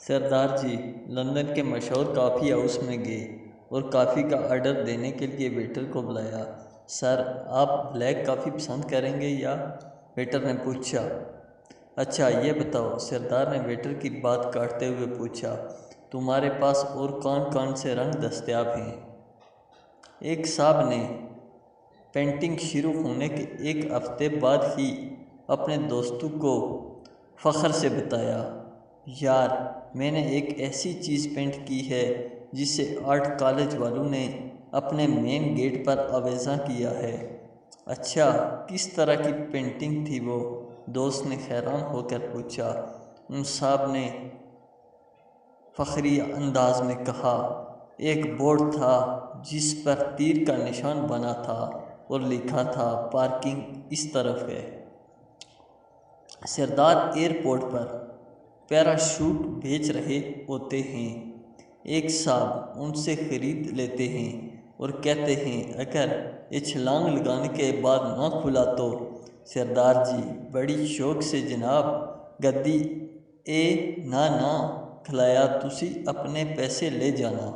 سردار جی London کے مشہور کافی house میں گئے اور کافی کا آرڈر دینے کے لیے ویٹر کو بلایا۔ سر، آپ بلیک کافی پسند کریں گے یا؟ ویٹر نے پوچھا۔ اچھا یہ بتاؤ، سردار نے ویٹر کی بات کاٹتے ہوئے پوچھا، تمہارے پاس اور کون کون سے رنگ دستیاب ہیں؟ ایک صاحب نے پینٹنگ شروع ہونے کے ایک ہفتے بعد ہی اپنے دوستوں کو فخر سے بتایا، یار میں نے ایک ایسی چیز پینٹ کی ہے جسے آرٹ کالج والوں نے اپنے مین گیٹ پر آویزاں کیا ہے۔ اچھا، کس طرح کی پینٹنگ تھی وہ؟ دوست نے حیران ہو کر پوچھا۔ ان صاحب نے فخری انداز میں کہا، ایک بورڈ تھا جس پر تیر کا نشان بنا تھا اور لکھا تھا پارکنگ اس طرف ہے۔ سردار ایئرپورٹ پر پیراشوٹ بھیج رہے ہوتے ہیں، ایک صاحب ان سے خرید لیتے ہیں اور کہتے ہیں اگر یہ چھلانگ لگانے کے بعد نہ کھلا تو؟ سردار جی بڑی شوق سے، جناب گدی اے نہ کھلایا تسی اپنے پیسے لے جانا۔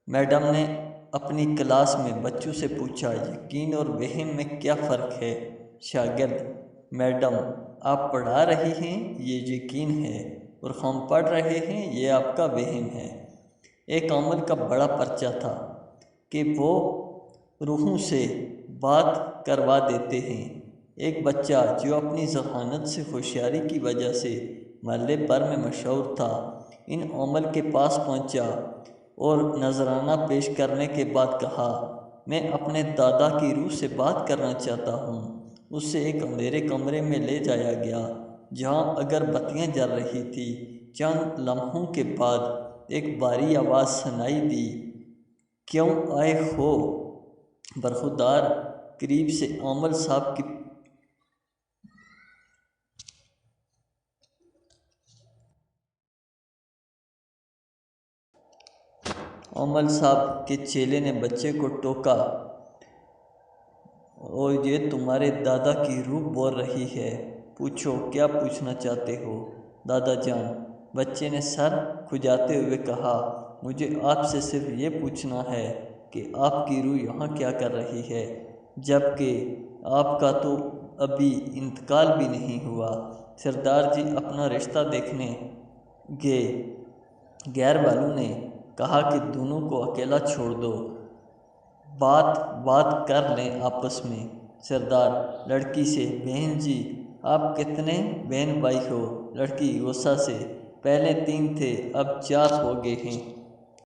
میڈم نے اپنی کلاس میں بچوں سے پوچھا، یقین اور وہم میں کیا فرق ہے؟ شاگرد، میڈم آپ پڑھا رہی ہیں یہ یقین ہے اور ہم پڑھ رہے ہیں یہ آپ کا وہم ہے۔ ایک عمل کا بڑا پرچہ تھا کہ وہ روحوں سے بات کروا دیتے ہیں۔ ایک بچہ جو اپنی ذہانت سے ہوشیاری کی وجہ سے محلے بھر میں مشہور تھا، ان عمل کے پاس پہنچا اور نذرانہ پیش کرنے کے بعد کہا، میں اپنے دادا کی روح سے بات کرنا چاہتا ہوں۔ اسے ایک اندھیرے کمرے میں لے جایا گیا جہاں اگر بتیاں جل رہی تھیں۔ چند لمحوں کے بعد ایک بھاری آواز سنائی دی، کیوں آئے ہو برخودار؟ قریب سے عامل صاحب کے چیلے نے بچے کو ٹوکا، اور یہ تمہارے دادا کی روح بول رہی ہے، پوچھو کیا پوچھنا چاہتے ہو دادا جان؟ بچے نے سر کھجاتے ہوئے کہا، مجھے آپ سے صرف یہ پوچھنا ہے کہ آپ کی روح یہاں کیا کر رہی ہے، جبکہ آپ کا تو ابھی انتقال بھی نہیں ہوا۔ سردار جی اپنا رشتہ دیکھنے گئے۔ غیر والوں نے کہا کہ دونوں کو اکیلا چھوڑ دو، بات کر لیں آپس میں۔ سردار لڑکی سے، بہن جی آپ کتنے بہن بھائی ہو؟ لڑکی غصہ سے، پہلے 3 تھے اب 4 ہو گئے ہیں۔